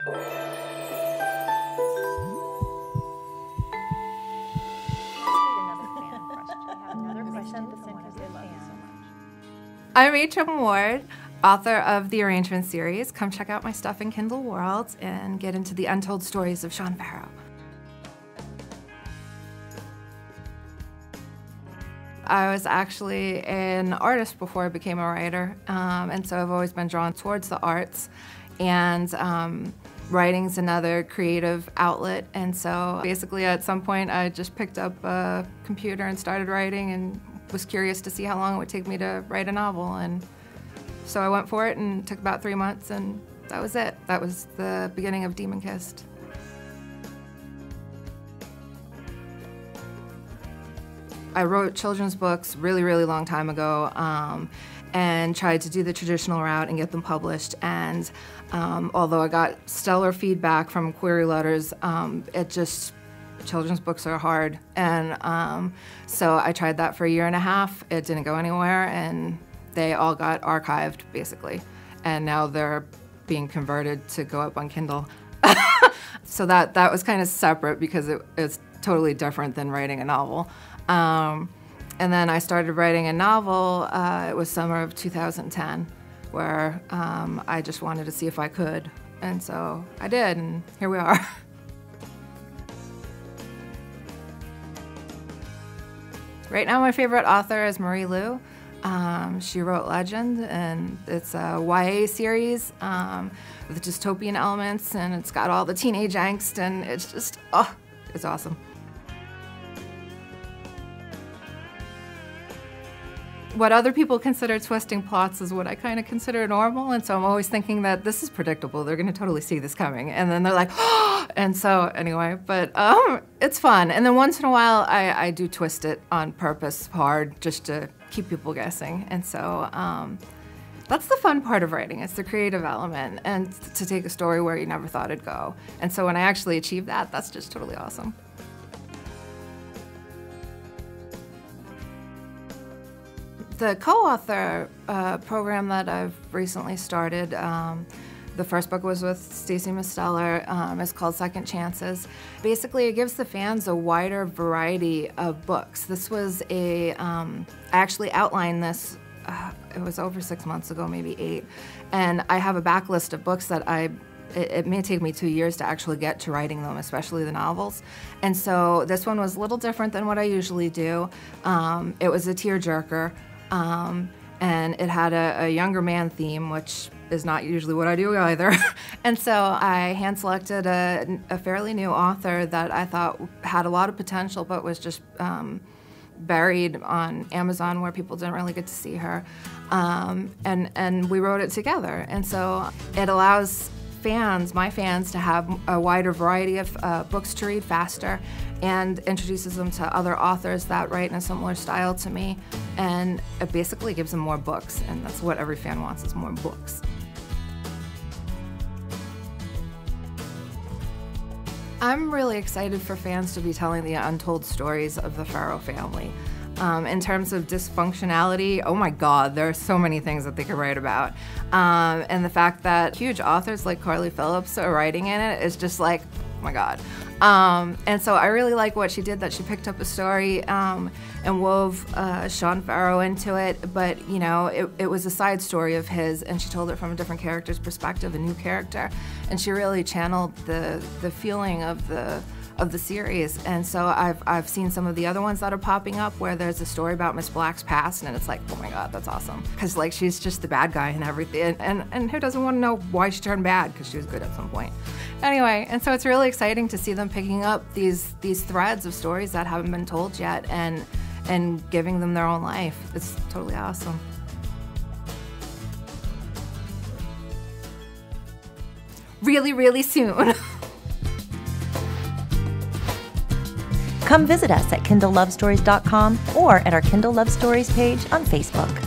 I'm H.M. Ward, author of the Arrangement series. Come check out my stuff in Kindle World and get into the untold stories of Sean Farrow. I was actually an artist before I became a writer, and so I've always been drawn towards the arts, and writing's another creative outlet. And so basically at some point I just picked up a computer and started writing and was curious to see how long it would take me to write a novel, and so I went for it and it took about 3 months, and that was it. That was the beginning of Demon Kissed. I wrote children's books really, really long time ago, and tried to do the traditional route and get them published. And although I got stellar feedback from query letters, children's books are hard. And so I tried that for a year and a half. It didn't go anywhere, and they all got archived, basically. And now they're being converted to go up on Kindle. So that was kind of separate because it's totally different than writing a novel. And then I started writing a novel, it was summer of 2010, where I just wanted to see if I could. And so I did, and here we are. Right now my favorite author is Marie Lu. She wrote Legend, and it's a YA series with dystopian elements, and it's got all the teenage angst, and it's just, oh, it's awesome. What other people consider twisting plots is what I kind of consider normal, and so I'm always thinking that this is predictable. They're going to totally see this coming, and then they're like, oh! And so anyway, but it's fun. And then once in a while, I do twist it on purpose hard just to keep people guessing. And so that's the fun part of writing. It's the creative element, and to take a story where you never thought it'd go. And so when I actually achieve that, that's just totally awesome. The co-author program that I've recently started, the first book was with Stacey Misteller. It's called Second Chances. Basically, it gives the fans a wider variety of books. This was I actually outlined this, it was over 6 months ago, maybe 8, and I have a backlist of books that it may take me 2 years to actually get to writing them, especially the novels. And so this one was a little different than what I usually do. It was a tearjerker. And it had a younger man theme, which is not usually what I do either. And so I hand-selected a fairly new author that I thought had a lot of potential, but was just buried on Amazon where people didn't really get to see her. And we wrote it together. And so it allows my fans to have a wider variety of books to read faster, and introduces them to other authors that write in a similar style to me, and it basically gives them more books, and that's what every fan wants, is more books. I'm really excited for fans to be telling the untold stories of the Farrow family. In terms of dysfunctionality, oh my God, there are so many things that they could write about. And the fact that huge authors like Carly Phillips are writing in it is just like, oh my God. And so I really like what she did, that she picked up a story and wove Sean Farrow into it, but you know, it was a side story of his, and she told it from a different character's perspective, a new character, and she really channeled the feeling of the series. And so I've seen some of the other ones that are popping up where there's a story about Miss Black's past, and it's like, oh my God, that's awesome. Because like, she's just the bad guy and everything, and who doesn't want to know why she turned bad, because she was good at some point. Anyway, and so it's really exciting to see them picking up these threads of stories that haven't been told yet, and giving them their own life. It's totally awesome. Really, really soon. Come visit us at KindleLoveStories.com or at our Kindle Love Stories page on Facebook.